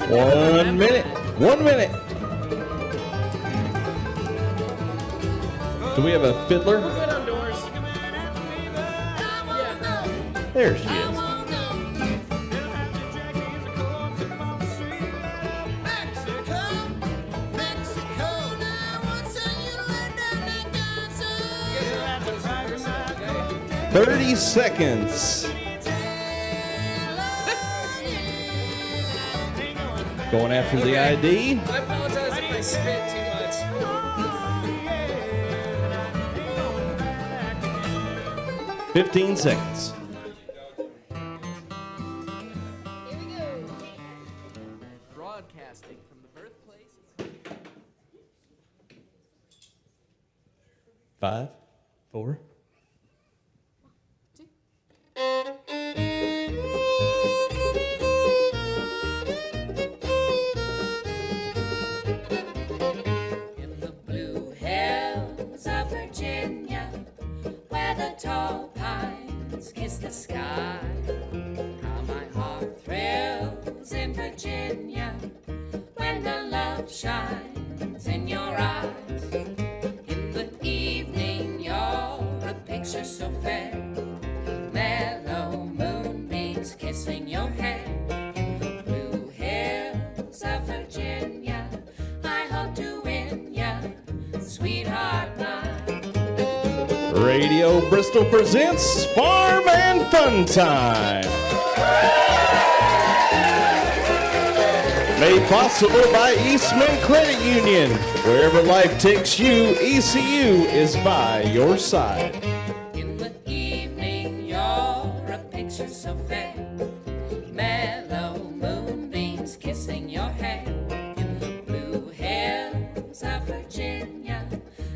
1 minute. 1 minute. Do we have a fiddler? We're good on doors. Yeah. There she is. Okay. 30 seconds. Going after the ID. I apologize if I spit too much. 15 seconds. Here we go. Broadcasting from the birthplace. 5, 4. In the blue hills of Virginia, where the tall pines kiss the sky, how my heart thrills in Virginia when the love shines in your eyes. In the evening, you're a picture so fair, mellow moonbeams kissing your hair. In the blue hills of Virginia, I hope to win ya, sweetheart mine. Radio Bristol presents Farm and Fun Time. Made possible by Eastman Credit Union. Wherever life takes you, ECU is by your side. In the evening, you're a picture so fair, mellow moonbeams kissing your hair. In the blue hills of Virginia,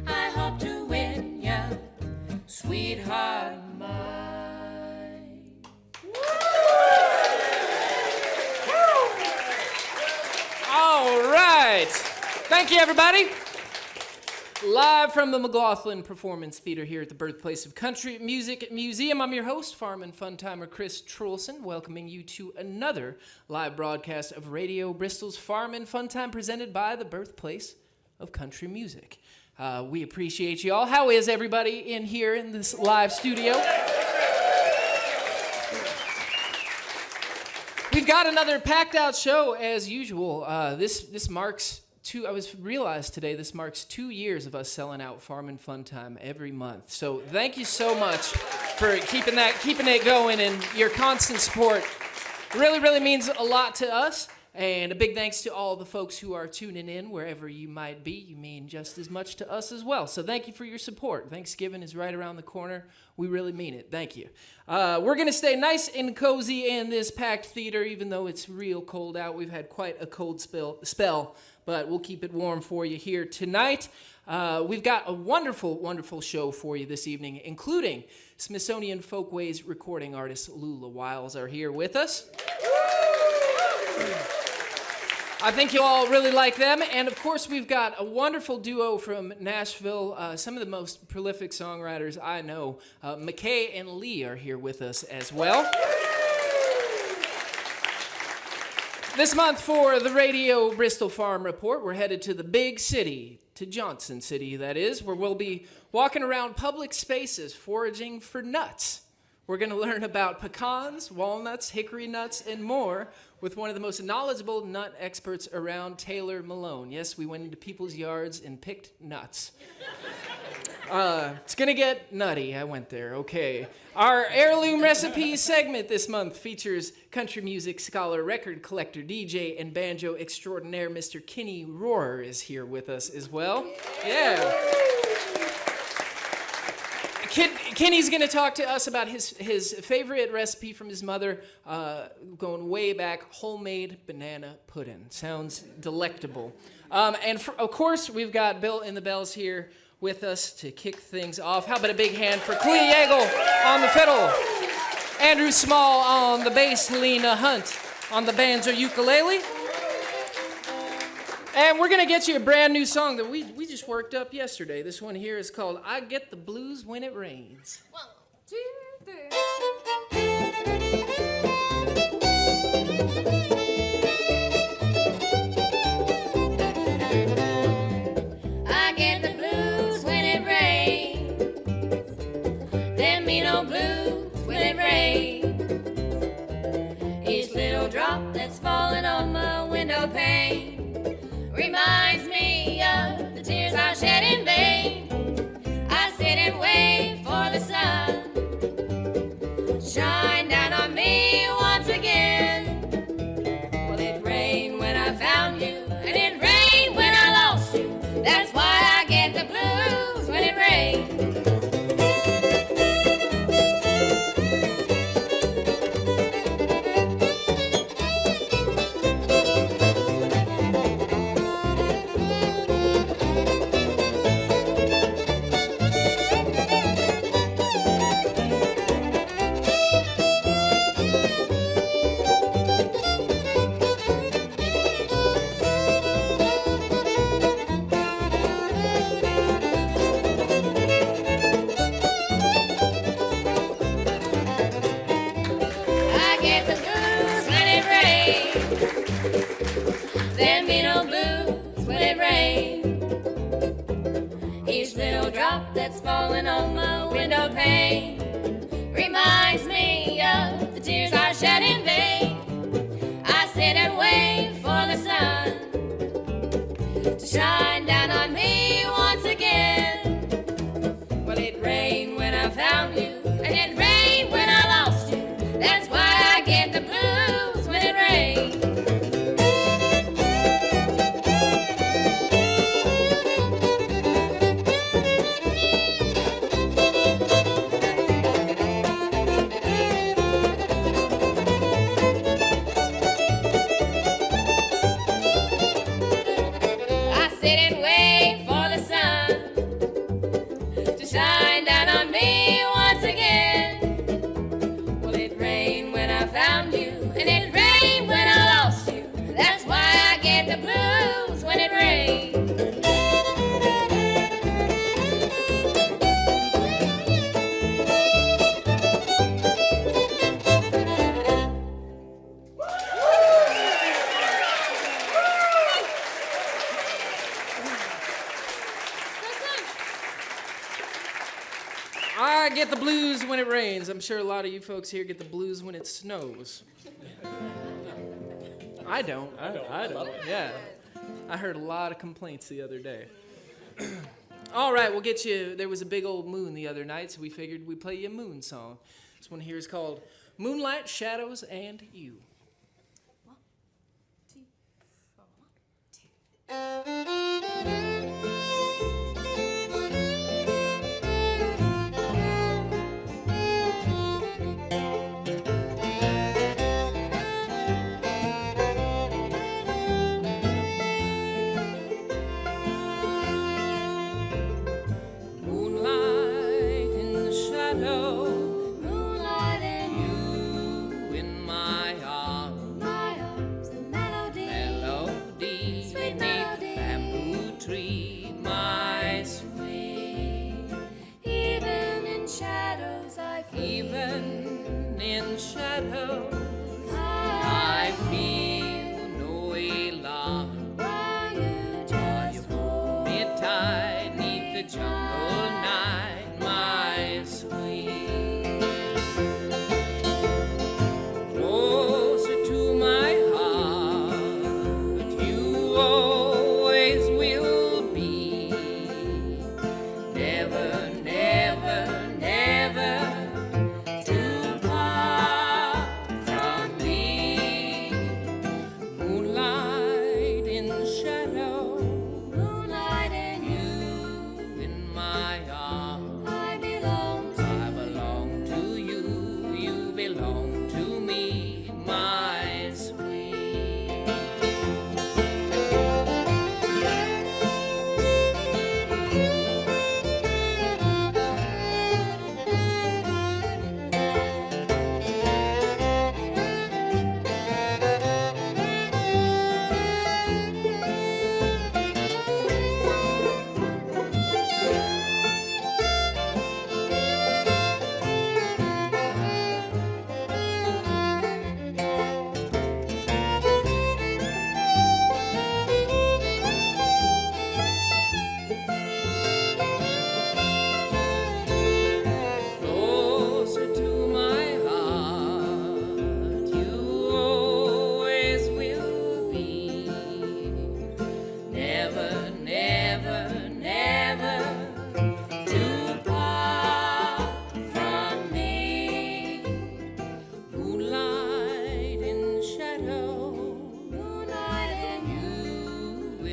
I hope to win ya, sweetheart mine. All right. Thank you, everybody. Live from the McLaughlin Performance Theater here at the birthplace of country music museum. I'm your host, Farm and Fun Timer Chris Trulson, welcoming you to another live broadcast of Radio Bristol's Farm and Fun Time, presented by the birthplace of country music. We appreciate you all. How is everybody in here in this live studio? We've got another packed out show as usual. This marks realized today this marks 2 years of us selling out Farm and Fun Time every month. So thank you so much for keeping it going, and your constant support really, really means a lot to us. And a big thanks to all the folks who are tuning in wherever you might be. You mean just as much to us as well. So thank you for your support. Thanksgiving is right around the corner. We really mean it. Thank you. We're going to stay nice and cozy in this packed theater, even though it's real cold out. We've had quite a cold spell, but we'll keep it warm for you here tonight. We've got a wonderful, wonderful show for you this evening, including Smithsonian Folkways recording artist Lula Wiles are here with us. I think you'll all really like them. And of course, we've got a wonderful duo from Nashville. Some of the most prolific songwriters I know. McKay and Lee are here with us as well. This month for the Radio Bristol Farm Report, we're headed to the big city, to Johnson City, that is, where we'll be walking around public spaces foraging for nuts. We're going to learn about pecans, walnuts, hickory nuts, and more with one of the most knowledgeable nut experts around, Taylor Malone. Yes, we went into people's yards and picked nuts. It's going to get nutty. I went there. Okay. Our heirloom recipes segment this month features country music scholar, record collector, DJ, and banjo extraordinaire Mr. Kenny Rohrer is here with us as well. Yeah. Kenny's going to talk to us about his favorite recipe from his mother, going way back, homemade banana pudding. Sounds delectable. Of course, we've got Bill in the Bells here with us to kick things off. How about a big hand for Clea Yeagle on the fiddle, Andrew Small on the bass, Lena Hunt on the banjo ukulele. And we're going to get you a brand new song that we just worked up yesterday. This one here is called I Get the Blues When It Rains. 1, 2, 3. shine down on me once again. Well, it rained when I found you, and it rained when I lost you. That's why I get the blues when it rains. There be no blues when it rains. Each little drop that's falling on my window pane reminds me of the tears I shed in vain. I sit and wait for the sun to shine down on me once again. Well, it rained when I found you, and it rained when I lost you. That's why I get the blues when it rains. I get the blues when it rains. I'm sure a lot of you folks here get the blues when it snows. I don't. I don't. Yeah. I heard a lot of complaints the other day. All right, we'll get you. There was a big old moon the other night, so we figured we'd play you a moon song. This one here is called Moonlight Shadows and You. 1, 2, 4, 1, 2. Even in shadow, I feel no alarm. While you just hold me tight 'neath the jungle night, my sweet. Closer to my heart, you always will be. Never, never, never.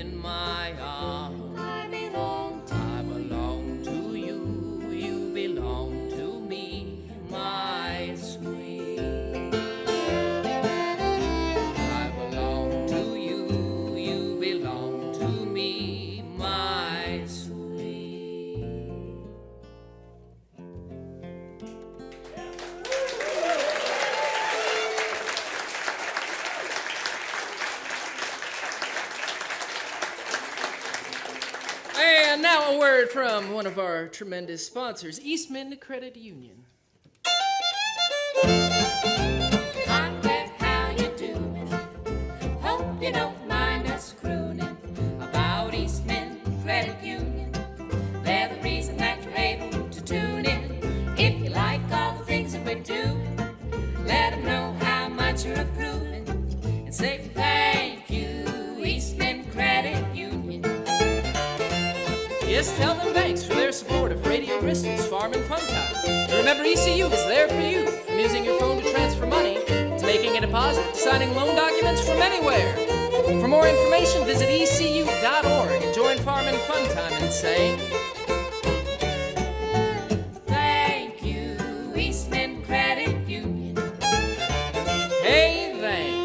in my arms. I belong to you, you belong to me, my sweet. I belong to you, you belong to me, my sweet. And now a word from one of our tremendous sponsors, Eastman Credit Union. Hi there, how you doing? Hope you don't mind us crooning about Eastman Credit Union. They're the reason that you're able to tune in. If you like all the things that we're doing, let them know how much you're approving and say thank you, Eastman Credit Union. Yes, tell them thanks for their support of Radio Bristol's Farm and Fun Time. And remember, ECU is there for you, from using your phone to transfer money, to making a deposit, to signing loan documents from anywhere. For more information, visit ecu.org and join Farm and Fun Time and say, Thank you, Eastman Credit Union. hey, thanks.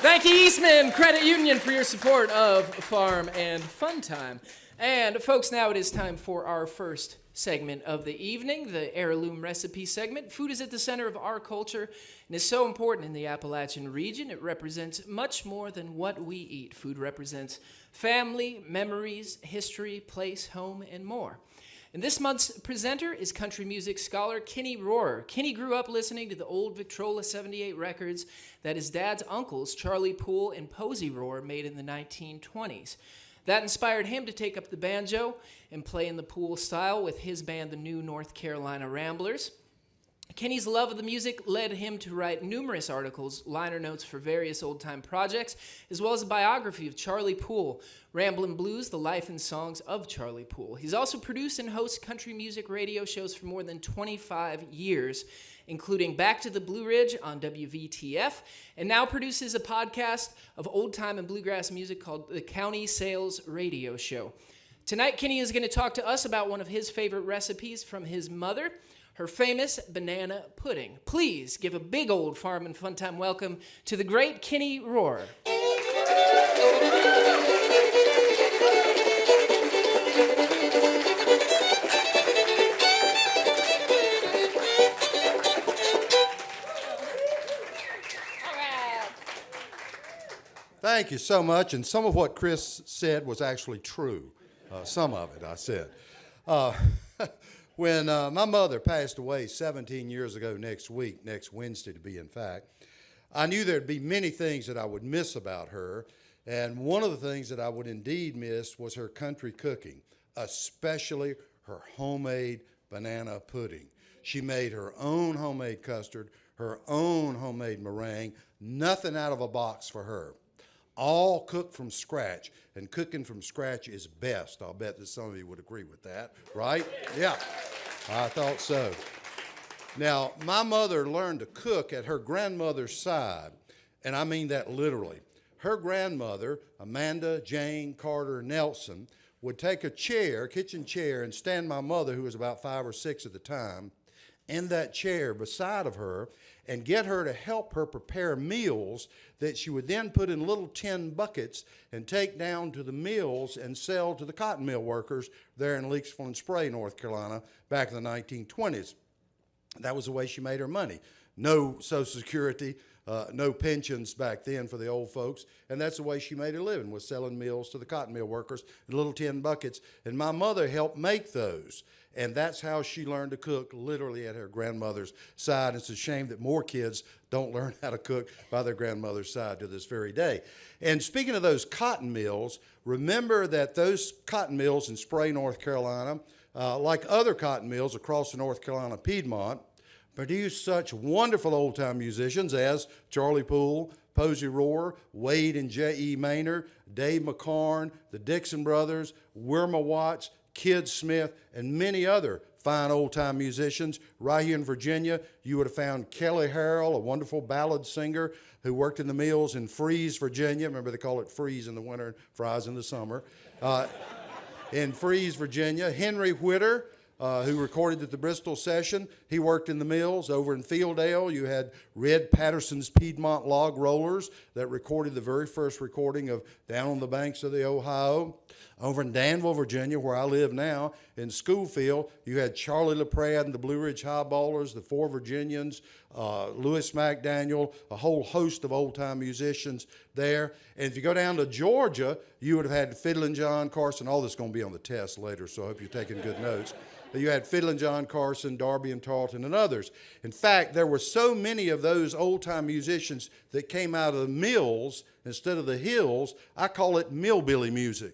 Thank you, Eastman Credit Union, for your support of Farm and Fun Time. And folks, now it is time for our first segment of the evening, the heirloom recipe segment. Food is at the center of our culture and is so important in the Appalachian region. It represents much more than what we eat. Food represents family, memories, history, place, home, and more. And this month's presenter is country music scholar Kenny Rohrer. Kenny grew up listening to the old Victrola 78 records that his dad's uncles, Charlie Poole and Posey Rohrer, made in the 1920s. That inspired him to take up the banjo and play in the Poole style with his band, the New North Carolina Ramblers. Kenny's love of the music led him to write numerous articles, liner notes for various old-time projects, as well as a biography of Charlie Poole, Ramblin' Blues, The Life and Songs of Charlie Poole. He's also produced and hosts country music radio shows for more than 25 years, including Back to the Blue Ridge on WVTF, and now produces a podcast of old-time and bluegrass music called The County Sales Radio Show. Tonight, Kenny is going to talk to us about one of his favorite recipes from his mother, her famous banana pudding. Please give a big old Farm and Fun Time welcome to the great Kenny Rohrer. Thank you so much. And some of what Chris said was actually true. Some of it, I said. When my mother passed away 17 years ago next Wednesday to be in fact, I knew there'd be many things that I would miss about her. And one of the things that I would indeed miss was her country cooking, especially her homemade banana pudding. She made her own homemade custard, her own homemade meringue, nothing out of a box for her. All cooked from scratch, and cooking from scratch is best. I'll bet that some of you would agree with that, right? Yeah, I thought so. Now, my mother learned to cook at her grandmother's side, and I mean that literally. Her grandmother, Amanda Jane Carter Nelson, would take a chair, kitchen chair, and stand my mother, who was about 5 or 6 at the time, in that chair beside of her and get her to help her prepare meals that she would then put in little tin buckets and take down to the mills and sell to the cotton mill workers there in Leaksville and Spray, North Carolina, back in the 1920s. That was the way she made her money. No Social Security, no pensions back then for the old folks, and that's the way she made her living, was selling meals to the cotton mill workers in little tin buckets, and my mother helped make those. And that's how she learned to cook, literally at her grandmother's side. It's a shame that more kids don't learn how to cook by their grandmother's side to this very day. And speaking of those cotton mills, remember that those cotton mills in Spray, North Carolina, like other cotton mills across the North Carolina Piedmont, produce such wonderful old-time musicians as Charlie Poole, Posey Rohrer, Wade and J.E. Maynard, Dave McCarn, the Dixon Brothers, Wilma Watts, Kid Smith, and many other fine old-time musicians. Right here in Virginia, you would have found Kelly Harrell, a wonderful ballad singer who worked in the mills in Freeze, Virginia. Remember, they call it freeze in the winter and fries in the summer. In Freeze, Virginia. Henry Whitter, who recorded at the Bristol session. He worked in the mills. Over in Fieldale, you had Red Patterson's Piedmont Log Rollers that recorded the very first recording of Down on the Banks of the Ohio. Over in Danville, Virginia, where I live now, in Schoolfield, you had Charlie LaPrade and the Blue Ridge Highballers, the Four Virginians, Louis McDaniel, a whole host of old-time musicians there. And if you go down to Georgia, you would have had Fiddlin' John Carson. All this is going to be on the test later, so I hope you're taking good notes. You had Fiddlin' John Carson, Darby and Tarleton, and others. In fact, there were so many of those old-time musicians that came out of the mills instead of the hills, I call it millbilly music.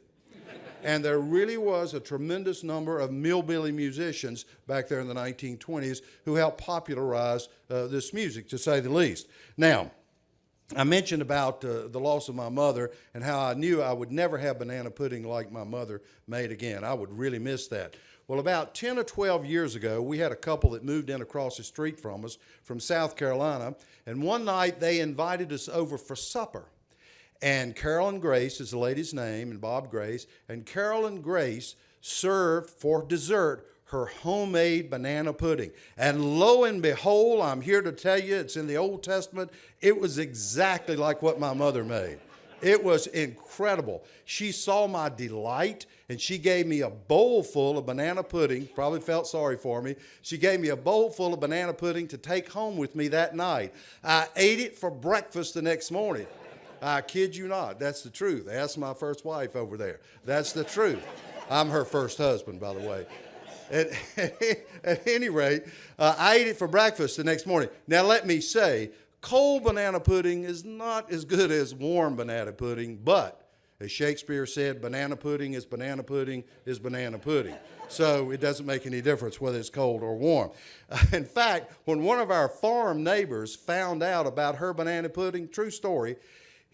And there really was a tremendous number of millbilly musicians back there in the 1920s who helped popularize this music, to say the least. Now, I mentioned about the loss of my mother and how I knew I would never have banana pudding like my mother made again. I would really miss that. Well, about 10 or 12 years ago, we had a couple that moved in across the street from us from South Carolina, and one night they invited us over for supper. And Carolyn Grace is the lady's name, and Bob Grace. And Carolyn Grace served for dessert her homemade banana pudding. And lo and behold, I'm here to tell you, it's in the Old Testament, it was exactly like what my mother made. It was incredible. She saw my delight, and she gave me a bowl full of banana pudding. Probably felt sorry for me. She gave me a bowl full of banana pudding to take home with me that night. I ate it for breakfast the next morning. I kid you not. That's the truth. Ask my first wife over there. That's the truth. I'm her first husband, by the way. At any rate, I ate it for breakfast the next morning. Now, let me say, cold banana pudding is not as good as warm banana pudding, but as Shakespeare said, banana pudding is banana pudding is banana pudding. So it doesn't make any difference whether it's cold or warm. In fact, when one of our farm neighbors found out about her banana pudding, true story,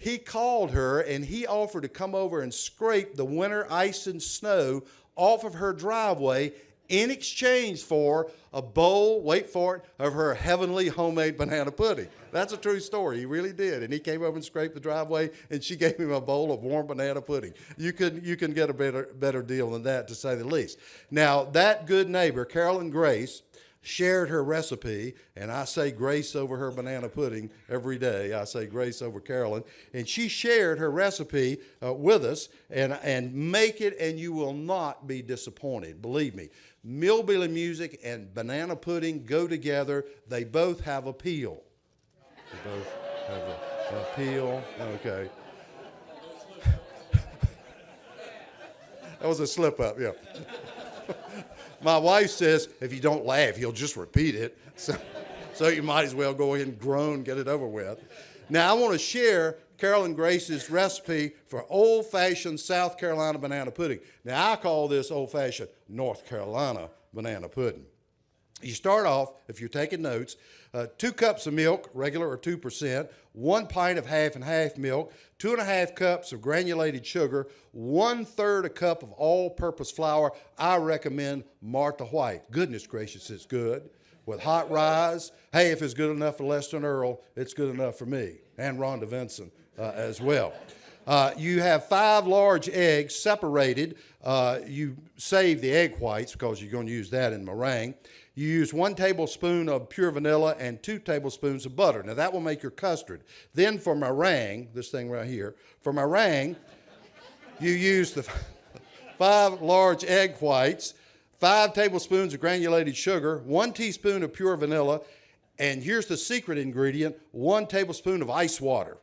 he called her and he offered to come over and scrape the winter ice and snow off of her driveway in exchange for a bowl, wait for it, of her heavenly homemade banana pudding. That's a true story. He really did. And he came over and scraped the driveway, and she gave him a bowl of warm banana pudding. You can get a better deal than that, to say the least. Now, that good neighbor, Carolyn Grace, shared her recipe, and I say grace over her banana pudding every day. I say grace over Carolyn. And she shared her recipe with us, and make it, and you will not be disappointed. Believe me. Millbilly music and banana pudding go together. They both have appeal. They both have an appeal. Okay. That was a slip up, yeah. My wife says, if you don't laugh, he'll just repeat it. So you might as well go ahead and groan, get it over with. Now, I want to share Carolyn Grace's recipe for old-fashioned South Carolina banana pudding. Now, I call this old-fashioned North Carolina banana pudding. You start off, if you're taking notes, 2 cups of milk, regular or 2%, 1 pint of half and half milk, 2.5 cups of granulated sugar, 1/3 a cup of all-purpose flour. I recommend Martha White. Goodness gracious, it's good. With hot rise, hey, if it's good enough for Lester Earl, it's good enough for me, and Rhonda Vinson as well. You have 5 large eggs separated. You save the egg whites because you're going to use that in meringue. You use 1 tablespoon of pure vanilla and 2 tablespoons of butter. Now, that will make your custard. Then for meringue, this thing right here, for meringue, you use the 5 large egg whites, 5 tablespoons of granulated sugar, 1 teaspoon of pure vanilla, and here's the secret ingredient, 1 tablespoon of ice water.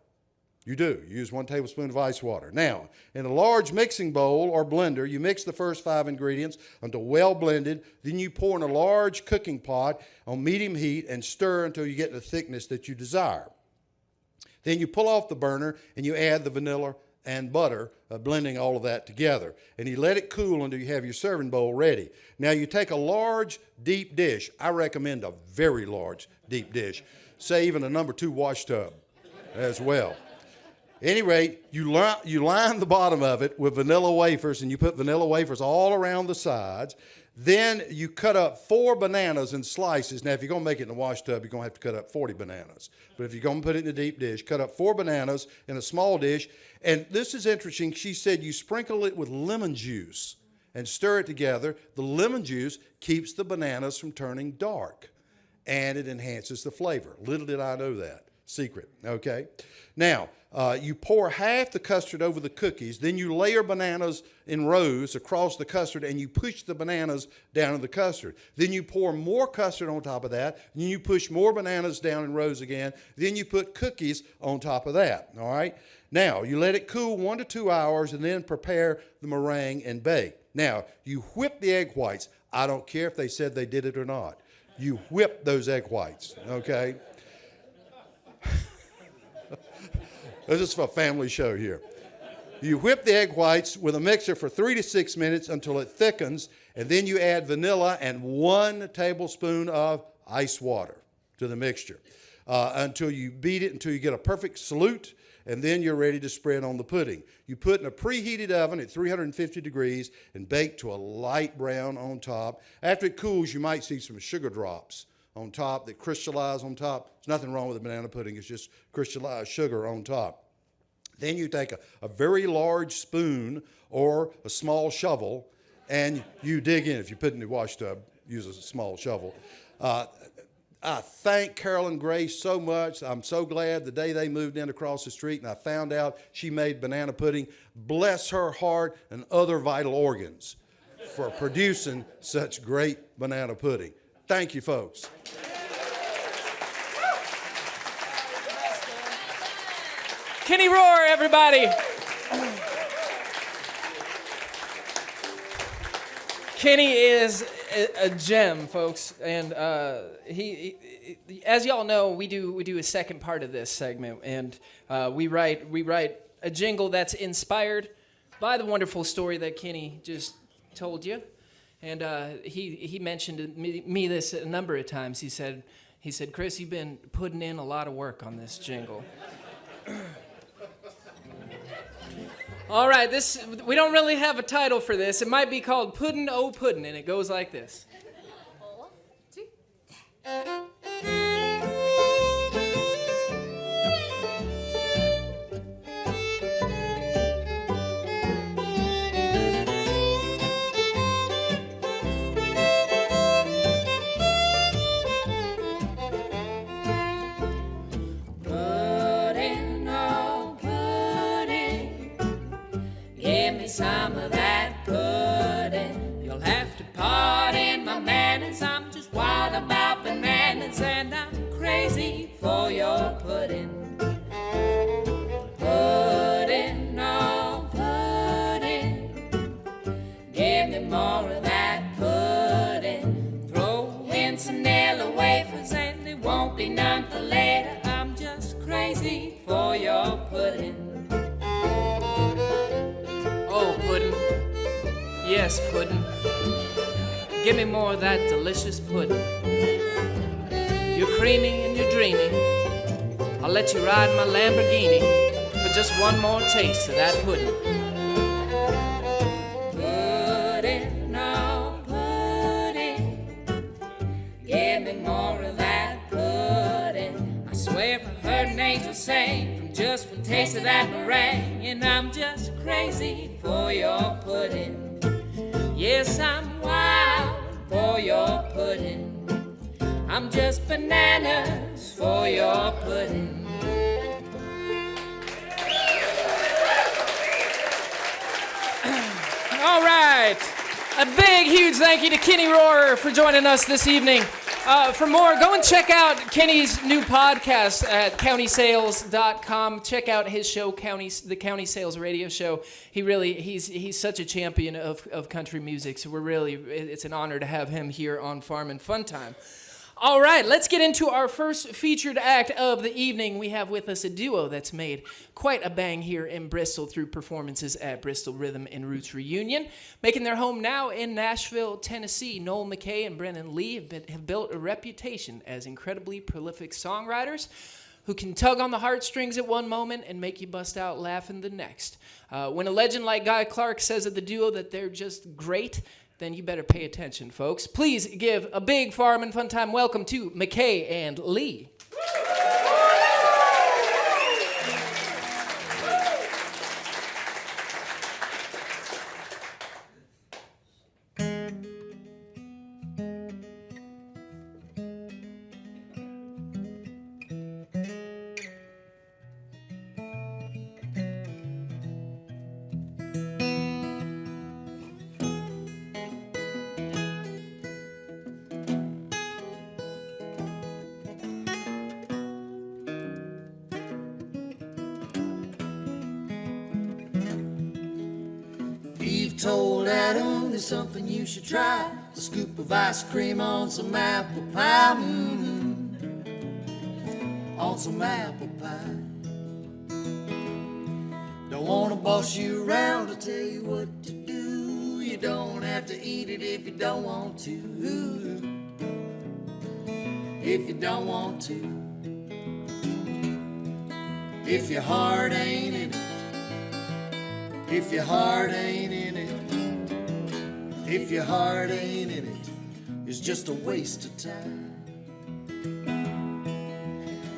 You do. You use 1 tablespoon of ice water. Now, in a large mixing bowl or blender, you mix the first 5 ingredients until well blended. Then you pour in a large cooking pot on medium heat and stir until you get the thickness that you desire. Then you pull off the burner and you add the vanilla and butter, blending all of that together. And you let it cool until you have your serving bowl ready. Now, you take a large, deep dish. I recommend a very large, deep dish. Say even a number 2 wash tub as well. At any rate, you line the bottom of it with vanilla wafers, and you put vanilla wafers all around the sides. Then you cut up 4 bananas in slices. Now, if you're going to make it in the wash tub, you're going to have to cut up 40 bananas. But if you're going to put it in a deep dish, cut up 4 bananas in a small dish. And this is interesting. She said you sprinkle it with lemon juice and stir it together. The lemon juice keeps the bananas from turning dark, and it enhances the flavor. Little did I know that. Secret, okay? Now, you pour half the custard over the cookies, then you layer bananas in rows across the custard, and you push the bananas down in the custard. Then you pour more custard on top of that, and you push more bananas down in rows again. Then you put cookies on top of that, all right? Now, you let it cool 1 to 2 hours, and then prepare the meringue and bake. Now, you whip the egg whites. I don't care if they said they did it or not. You whip those egg whites, okay? This is a family show here. You whip the egg whites with a mixer for 3 to 6 minutes until it thickens, and then you add vanilla and 1 tablespoon of ice water to the mixture until you beat it until you get a perfect solute, and then you're ready to spread on the pudding. You put in a preheated oven at 350 degrees and bake to a light brown on top. After it cools, you might see some sugar drops on top that crystallize on top. There's nothing wrong with a banana pudding. It's just crystallized sugar on top. Then you take a very large spoon or a small shovel, and you dig in. If you put it in the wash tub, use a small shovel. I thank Carolyn Grace so much. I'm so glad the day they moved in across the street and I found out she made banana pudding. Bless her heart and other vital organs for producing such great banana pudding. Thank you, folks. Kenny Rohr, everybody. Kenny is a gem, folks, and he as y'all know, we do a second part of this segment, and we write a jingle that's inspired by the wonderful story that Kenny just told you. And he mentioned me this a number of times. He said, Chris, you've been putting in a lot of work on this jingle. All right, we don't really have a title for this. It might be called Puddin', Oh Puddin', and it goes like this. 1, 2. Some of that pudding. You'll have to pardon my manners. I'm just wild about bananas, and I'm crazy for your pudding. Pudding, oh pudding. Give me more of that pudding. Throw in some vanilla wafers, and there won't be none for later. I'm just crazy for your pudding. Oh, pudding. Yes, pudding. Give me more of that delicious pudding. You're creamy and you're dreamy. I'll let you ride my Lamborghini for just one more taste of that pudding. Pudding, oh, pudding. Give me more of that pudding. I swear I heard an angel sing from just one taste of that meringue, and I'm just crazy for your pudding. Yes, I'm wild for your pudding. I'm just bananas for your pudding. All right. A big, huge thank you to Kenny Rohr for joining us this evening. For more, go and check out Kenny's new podcast at countysales.com. Check out his show, the County Sales Radio Show. He's such a champion of country music, so it's an honor to have him here on Farm and Fun Time. All right, let's get into our first featured act of the evening. We have with us a duo that's made quite a bang here in Bristol through performances at Bristol Rhythm and Roots Reunion. Making their home now in Nashville, Tennessee, Noel McKay and Brennan Lee have built a reputation as incredibly prolific songwriters who can tug on the heartstrings at one moment and make you bust out laughing the next. When a legend like Guy Clark says of the duo that they're just great, then you better pay attention, folks. Please give a big Farm and Fun Time welcome to McKay and Lee. Eve told Adam there's something you should try. A scoop of ice cream on some apple pie. On some apple pie. Don't wanna boss you around to tell you what to do. You don't have to eat it if you don't want to. If you don't want to. If your heart ain't in it. If your heart ain't in it, if your heart ain't in it, it's just a waste of time.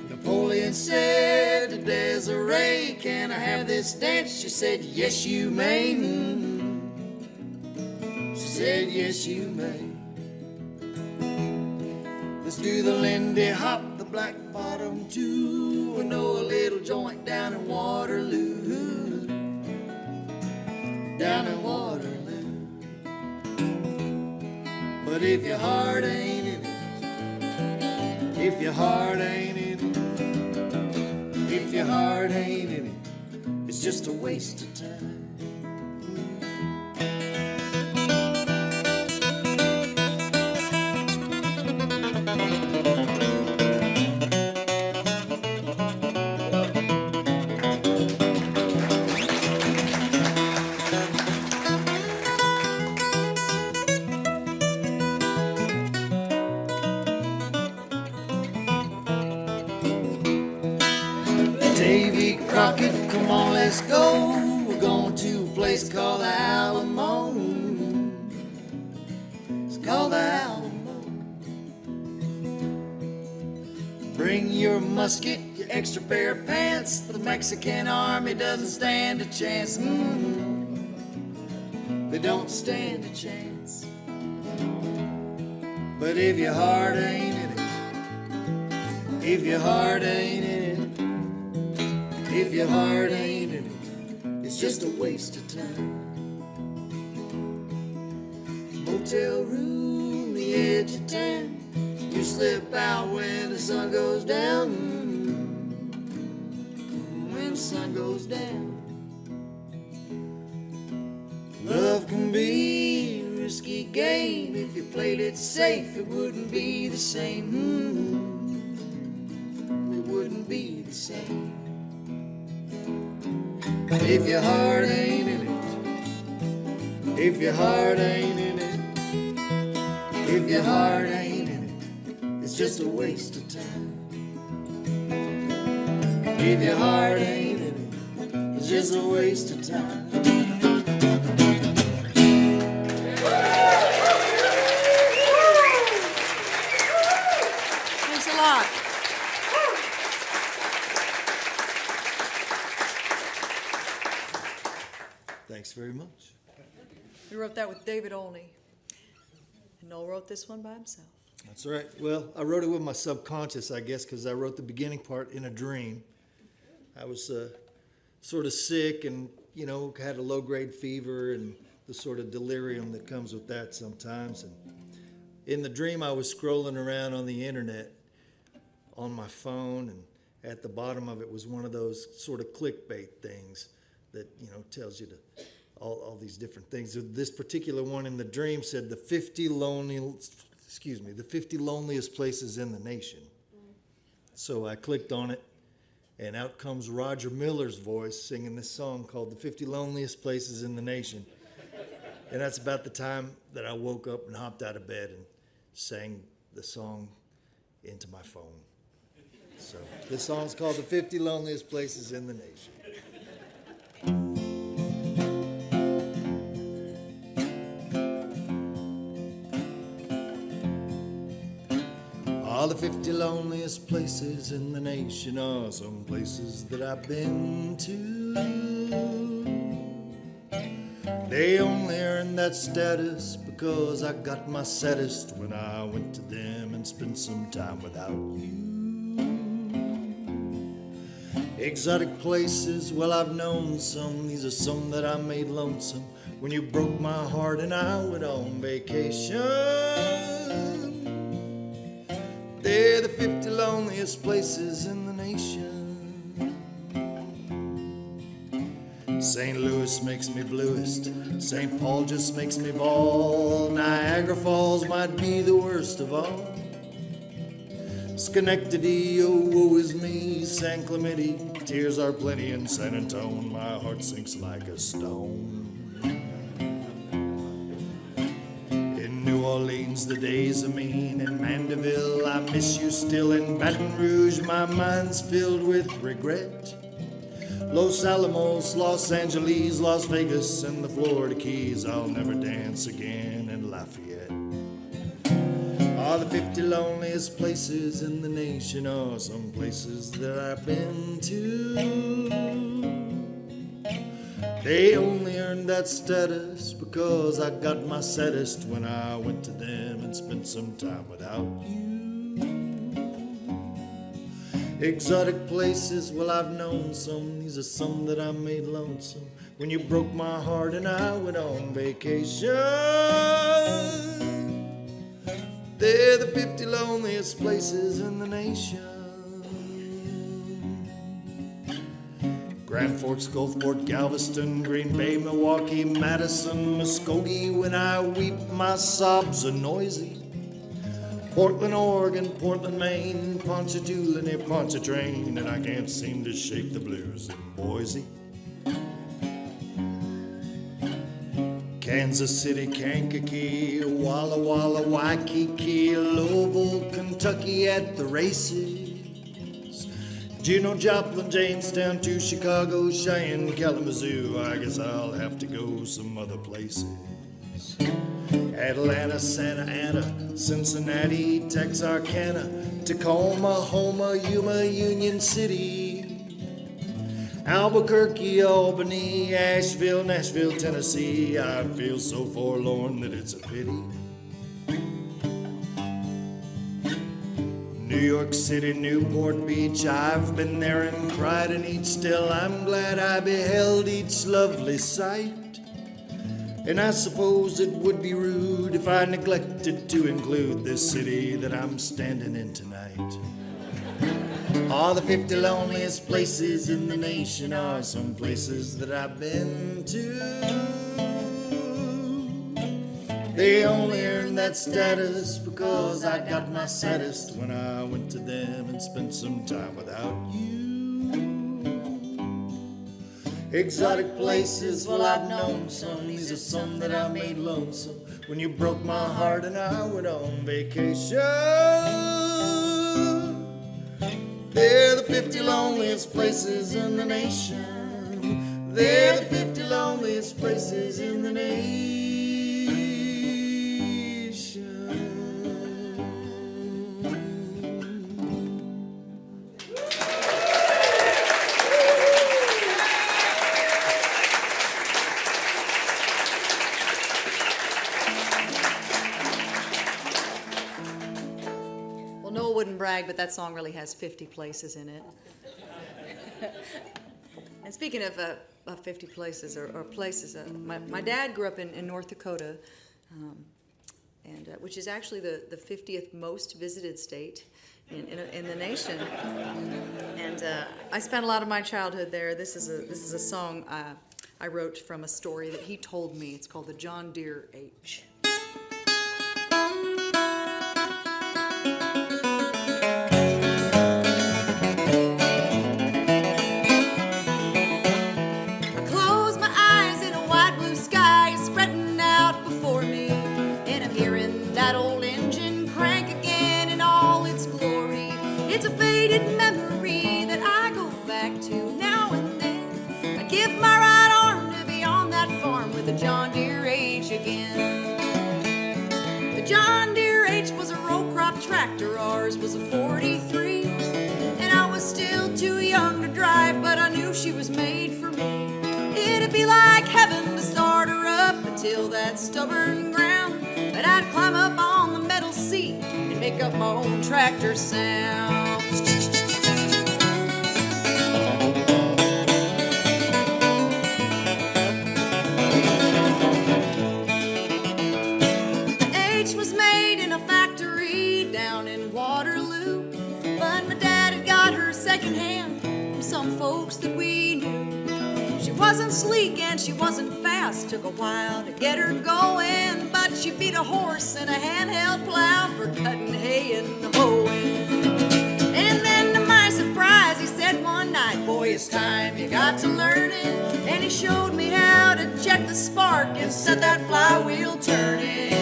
Napoleon said to Desiree, can I have this dance? She said, yes you may. She said, yes you may. Let's do the Lindy Hop, the Black Bottom too. We know a little joint down in Waterloo. Down in Waterloo. But if your heart ain't in it, if your heart ain't in it, if your heart ain't in it, it's just a waste of time. Come on, let's go. We're going to a place called the Alamo. It's called the Alamo. Bring your musket, your extra pair of pants. The Mexican army doesn't stand a chance. They don't stand a chance. But if your heart ain't in it, if your heart ain't in it, if your heart ain't in it, it's just a waste of time. Motel room, the edge of town. You slip out when the sun goes down. When the sun goes down. Love can be a risky game. If you played it safe, it wouldn't be the same. It wouldn't be the same. If your heart ain't in it, if your heart ain't in it, if your heart ain't in it, it's just a waste of time. If your heart ain't in it, it's just a waste of time. Thanks a lot. Thanks very much. We wrote that with David Olney. And Noel wrote this one by himself. That's right. Well, I wrote it with my subconscious, I guess, because I wrote the beginning part in a dream. I was sort of sick and, had a low-grade fever and the sort of delirium that comes with that sometimes. And in the dream, I was scrolling around on the internet on my phone, and at the bottom of it was one of those sort of clickbait things that, tells you to all these different things. This particular one in the dream said the 50 loneliest places in the nation. So I clicked on it, and out comes Roger Miller's voice singing this song called The 50 Loneliest Places in the Nation. And that's about the time that I woke up and hopped out of bed and sang the song into my phone. So this song's called The 50 Loneliest Places in the Nation. loneliest places in the nation are some places that I've been to. They only earned that status because I got my saddest when I went to them and spent some time without you. Exotic places, well, I've known some. These are some that I made lonesome when you broke my heart and I went on vacation. They're the 50 loneliest places in the nation. St. Louis makes me bluest, St. Paul just makes me bawl. Niagara Falls might be the worst of all. Schenectady, oh, woe is me. San Clemente, tears are plenty. In San Antonio, my heart sinks like a stone. In New Orleans, the days are mean. In Mandeville, I miss you still. In Baton Rouge, my mind's filled with regret. Los Alamos, Los Angeles, Las Vegas, and the Florida Keys, I'll never dance again in Lafayette. Are the 50 loneliest places in the nation are some places that I've been to. They only earned that status because I got my saddest when I went to them and spent some time without you. Exotic places, well, I've known some. These are some that I made lonesome when you broke my heart and I went on vacation. They're the 50 loneliest places in the nation. Grand Forks, Gulfport, Galveston, Green Bay, Milwaukee, Madison, Muskogee. When I weep, my sobs are noisy. Portland, Oregon, Portland, Maine, Ponchatoula near Pontchartrain, and I can't seem to shake the blues in Boise. Kansas City, Kankakee, Walla Walla, Waikiki, Louisville, Kentucky at the races. Juneau, Joplin, Jamestown to Chicago, Cheyenne, Kalamazoo. I guess I'll have to go some other places. Atlanta, Santa Ana, Cincinnati, Texarkana, Tacoma, Houma, Yuma, Union City, Albuquerque, Albany, Asheville, Nashville, Tennessee. I feel so forlorn that it's a pity. New York City, Newport Beach, I've been there and cried in each. Still I'm glad I beheld each lovely sight. And I suppose it would be rude if I neglected to include this city that I'm standing in tonight. All the 50 loneliest places in the nation are some places that I've been to. They only earned that status because I got my saddest when I went to them and spent some time without you. Exotic places, well, I've known some. These are some that I made lonesome when you broke my heart and I went on vacation. They're the 50 loneliest places in the nation. They're the 50 loneliest places in the nation. But that song really has 50 places in it. And speaking of 50 places or places, my dad grew up in North Dakota, and which is actually the 50th most visited state in the nation. And I spent a lot of my childhood there. This is a song I wrote from a story that he told me. It's called the John Deere H. John Deere H again. The John Deere H was a row crop tractor. Ours was a 40 heaven to start her up until that stubborn ground. But I'd climb up on the metal seat and make up my own tractor sound. H was made in a factory down in Waterloo, but my dad had got her secondhand from some folks that we knew. She wasn't sleek and she wasn't fast, took a while to get her going, but she beat a horse and a handheld plow for cutting hay and mowing. And then to my surprise, he said one night, boy, it's time you got to learn it. And he showed me how to check the spark and set that flywheel turning.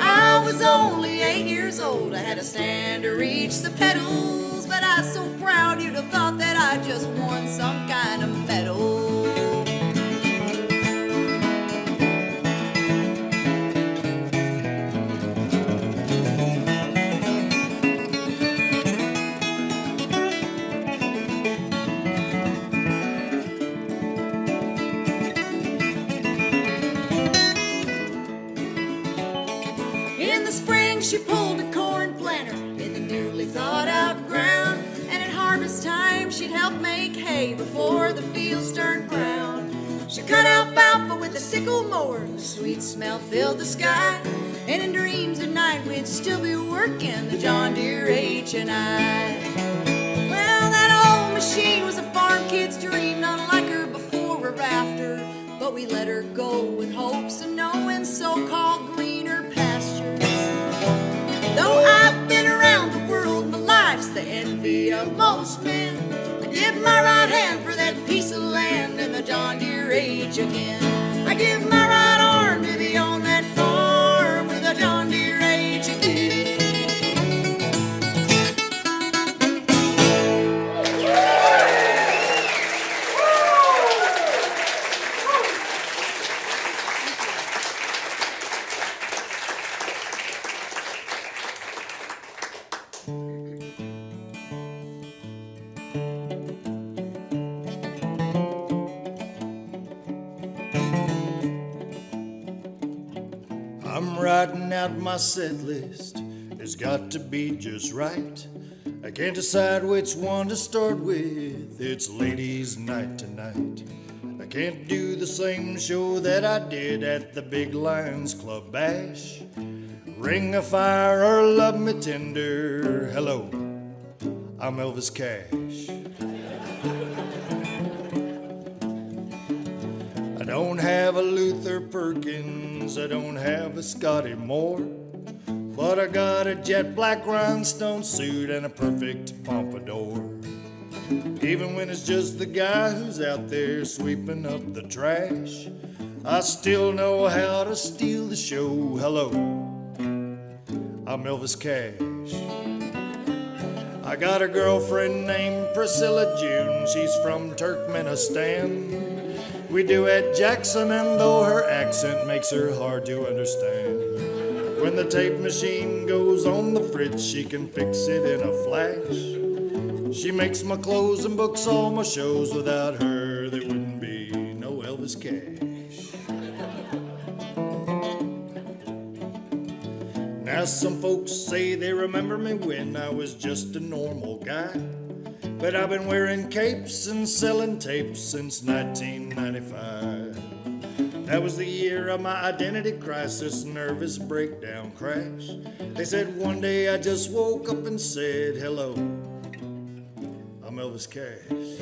I was only 8 years old, I had to stand to reach the pedals, but I was so proud you'd have thought that I just won some kind of medal. In the spring she pulled a corn planter in the newly thawed out ground, and at harvest time she'd help make hay before the fields turned brown. She cut alfalfa with a sickle mower, the sweet smell filled the sky, and in dreams at night we'd still be working the John Deere H&I. Well, that old machine was a farm kid's dream, not like her before or after, but we let her go in hopes of knowing so-called greener pastures. Though I've been around the world, my life's the envy of most men. I give my right hand for that piece of land and the John Deere age again. I give my right arm to be on that farm with the John Deere age again. I'm writing out my set list. It's got to be just right. I can't decide which one to start with. It's ladies' night tonight. I can't do the same show that I did at the Big Lions Club Bash. Ring of Fire or Love Me Tender. Hello, I'm Elvis Cash. I don't have a Luther Perkins, I don't have a Scotty Moore, but I got a jet black rhinestone suit and a perfect pompadour. Even when it's just the guy who's out there sweeping up the trash, I still know how to steal the show. Hello, I'm Elvis Cash. I got a girlfriend named Priscilla June, she's from Turkmenistan. We duet Jackson, and though her accent makes her hard to understand, when the tape machine goes on the fritz, she can fix it in a flash. She makes my clothes and books all my shows. Without her, there wouldn't be no Elvis Cash. Now some folks say they remember me when I was just a normal guy, but I've been wearing capes and selling tapes since 1995. That was the year of my identity crisis, nervous breakdown crash. They said one day I just woke up and said, hello, I'm Elvis Cash.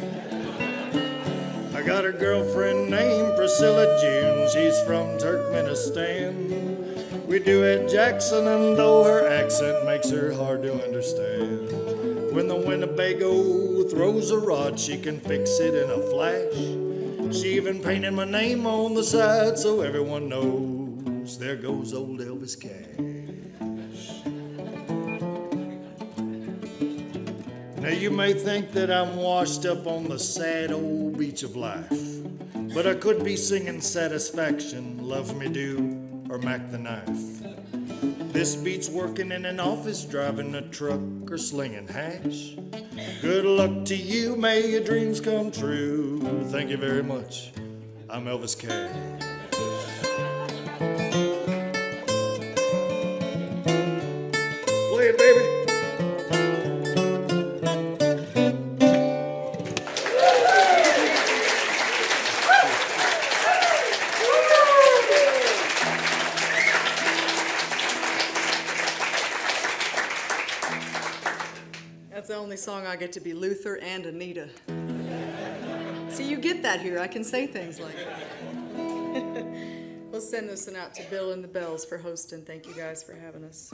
I got a girlfriend named Priscilla June, she's from Turkmenistan. We duet Jackson, and though her accent makes her hard to understand, when the Winnebago throws a rod, she can fix it in a flash. She even painted my name on the side so everyone knows there goes old Elvis Cash. Now you may think that I'm washed up on the sad old beach of life, but I could be singing Satisfaction, Love Me Do, or Mac the Knife. This beats working in an office, driving a truck, or slinging hash. Good luck to you, may your dreams come true. Thank you very much. I'm Elvis Cash. Play it, baby. That's the only song I get to be Luther and Anita. See, you get that here. I can say things like that. We'll send this one out to Bill and the Bells for hosting. Thank you guys for having us.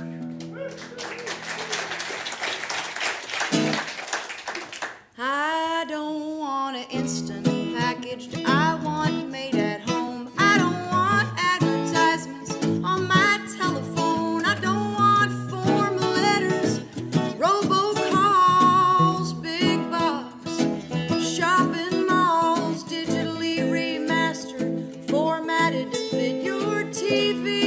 I don't want an instant packaged. I want made at home. I don't want advertisements on my telephone. I don't want formal letters, robocalls, big box, shopping malls, digitally remastered, formatted to fit your TV.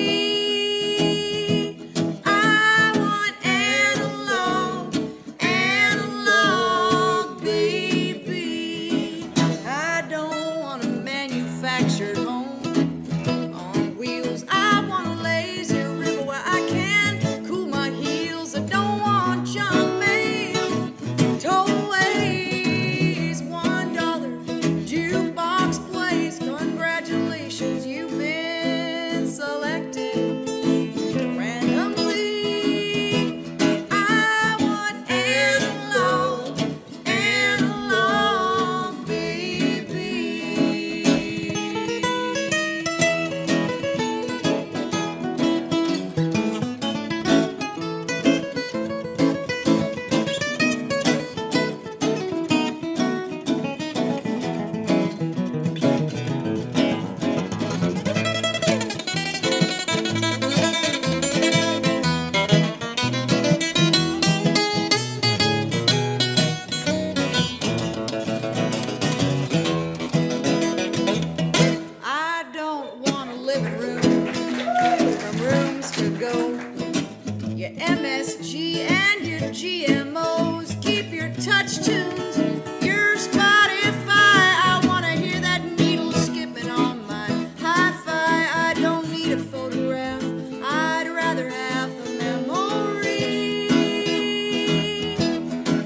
I want analog, analog, baby. I don't want a manufactured home on wheels. I want a lazy river where I can cool my heels. I don't want junk mail, towaways, $1 jukebox plays. Congratulations, you've been selected randomly. I want analog, analog, baby. I don't want a living room from rooms to go. Your MSG and your GMOs. Keep your touch tunes, your Spotify. I want to hear that needle skipping on my hi-fi. I don't need a photograph. I'd rather have the memory.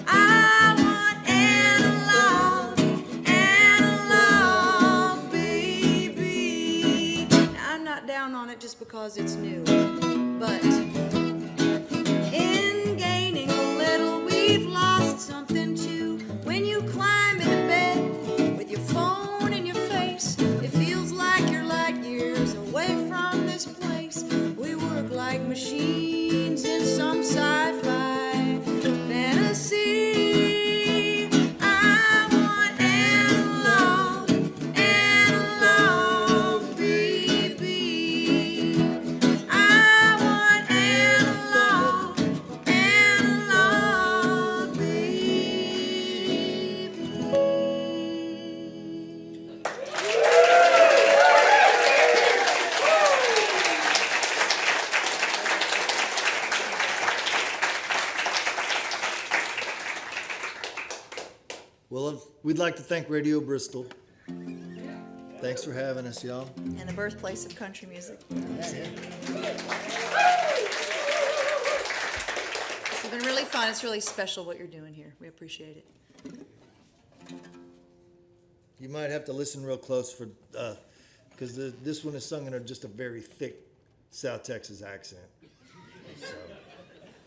I want analog, analog, baby. Now, I'm not down on it just because it's new, but in gaining a little, we've lost something too. When you climb into bed with your phone in your face, it feels like you're light years away from this place. We work like machines in some sci-fi fantasy. I want analog, analog, baby. I want analog, analog, baby. Well, we'd like to thank Radio Bristol. Thanks for having us, y'all. And the birthplace of country music. This has been really fun. It's really special what you're doing here. We appreciate it. You might have to listen real close for, because this one is sung in just a very thick South Texas accent. So,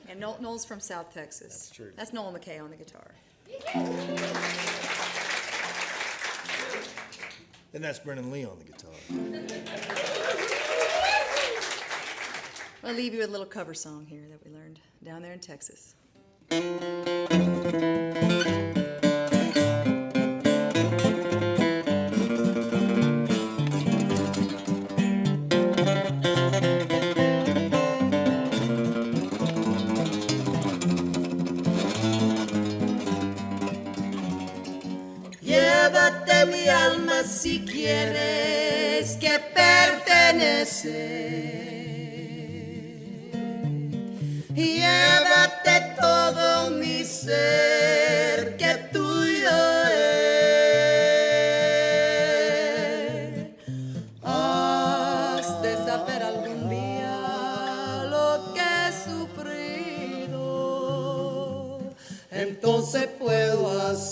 And Noel's from South Texas. That's true. That's Noel McKay on the guitar. and that's Brennan Lee on the guitar. I'll leave you with a little cover song here that we learned down there in Texas. Llévate mi alma si quieres que pertenece. Llévate todo mi ser que tuyo es.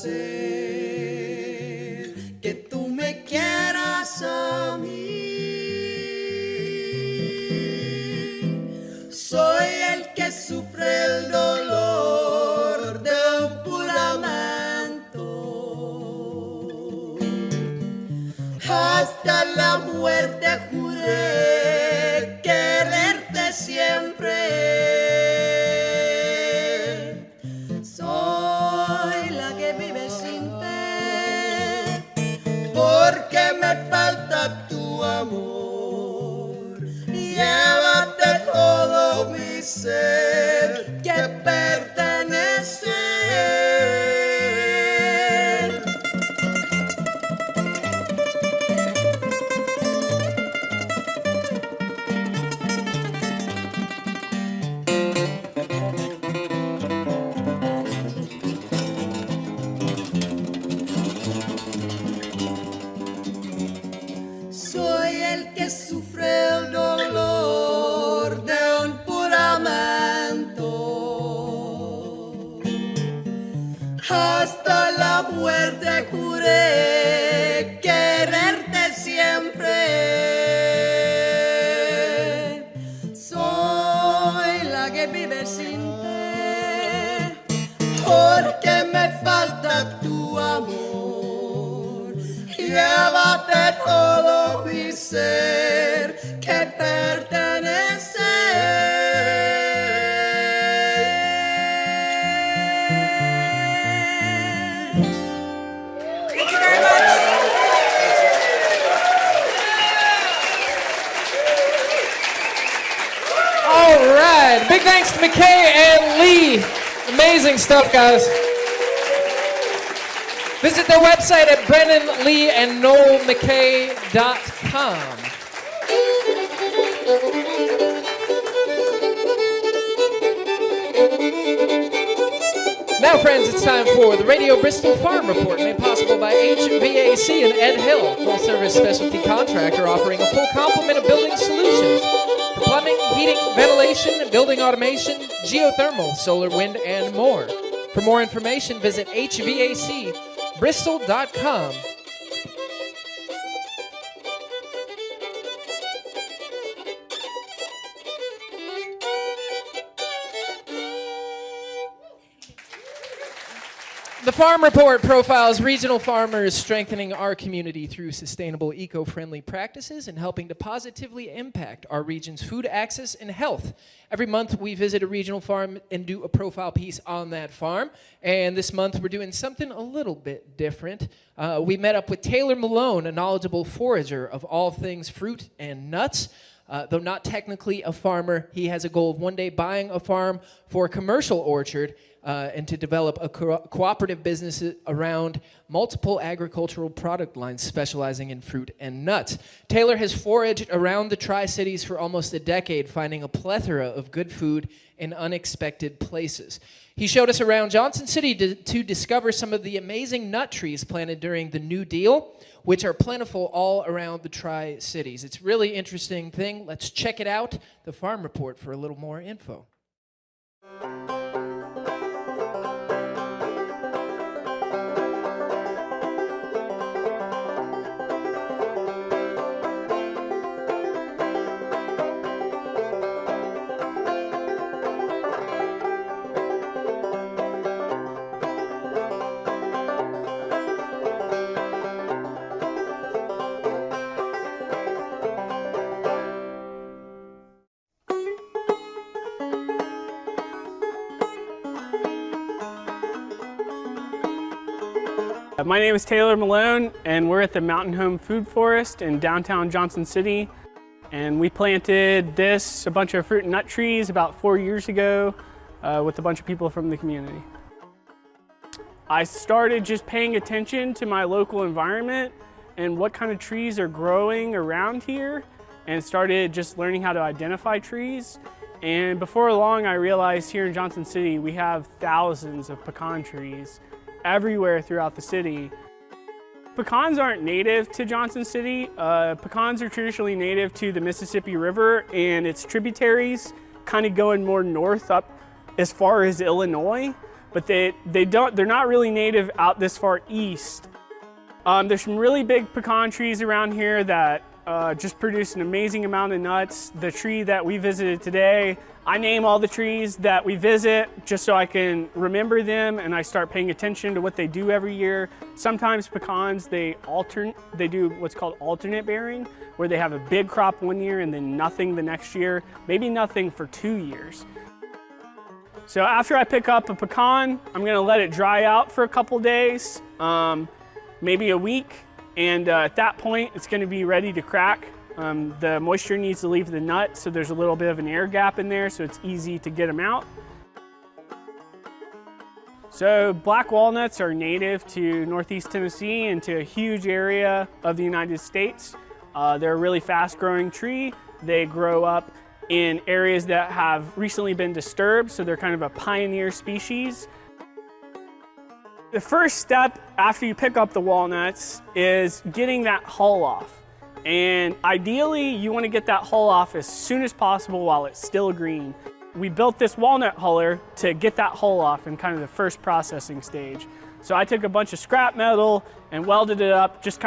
ser que tú me quieras a mí. Soy el que sufre el dolor de un juramento. Hasta la muerte juré quererte siempre. Soy la que vive sin fe, porque me falta tu amor. Llévate todo mi ser que pertenece. Soy el que sufre el dolor de un juramento. Hasta la muerte juré quererte siempre. Soy la que vive sin fe, porque me falta tu amor. Llévate todo mi ser que pertenece. All right. Big thanks to McKay and Lee. Amazing stuff, guys. Visit their website at BrennanLeeandNoelMcKay.com. Now, friends, it's time for the Radio Bristol Farm Report, made possible by HVAC and Ed Hill, full-service specialty contractor offering a full complement of building solutions for plumbing, heating, ventilation, building automation, geothermal, solar, wind, and more. For more information, visit HVACBristol.com. The Farm Report profiles regional farmers strengthening our community through sustainable, eco-friendly practices and helping to positively impact our region's food access and health. Every month we visit a regional farm and do a profile piece on that farm. And this month we're doing something a little bit different. We met up with Taylor Malone, a knowledgeable forager of all things fruit and nuts. Though not technically a farmer, he has a goal of one day buying a farm for a commercial orchard and to develop a cooperative business around multiple agricultural product lines specializing in fruit and nuts. Taylor has foraged around the Tri-Cities for almost a decade, finding a plethora of good food in unexpected places. He showed us around Johnson City to discover some of the amazing nut trees planted during the New Deal, which are plentiful all around the Tri-Cities. It's a really interesting thing. Let's check it out, the Farm Report, for a little more info. My name is Taylor Malone, and we're at the Mountain Home Food Forest in downtown Johnson City. And we planted a bunch of fruit and nut trees about 4 years ago with a bunch of people from the community. I started just paying attention to my local environment and what kind of trees are growing around here, and started just learning how to identify trees. And before long, I realized here in Johnson City, we have thousands of pecan trees everywhere throughout the city. Pecans aren't native to Johnson City. Pecans are traditionally native to the Mississippi River and its tributaries, kind of going more north up as far as Illinois. but they're not really native out this far east. There's some really big pecan trees around here that just produce an amazing amount of nuts. The tree that we visited today, I name all the trees that we visit just so I can remember them, and I start paying attention to what they do every year. Sometimes pecans, they do what's called alternate bearing, where they have a big crop one year and then nothing the next year, maybe nothing for 2 years. So after I pick up a pecan, I'm gonna let it dry out for a couple days, maybe a week. And at that point, it's going to be ready to crack. The moisture needs to leave the nut, so there's a little bit of an air gap in there, so it's easy to get them out. So black walnuts are native to Northeast Tennessee and to a huge area of the United States. They're a really fast-growing tree. They grow up in areas that have recently been disturbed, so they're kind of a pioneer species. The first step after you pick up the walnuts is getting that hull off. And ideally, you want to get that hull off as soon as possible while it's still green. We built this walnut huller to get that hull off in kind of the first processing stage. So I took a bunch of scrap metal and welded it up, just kind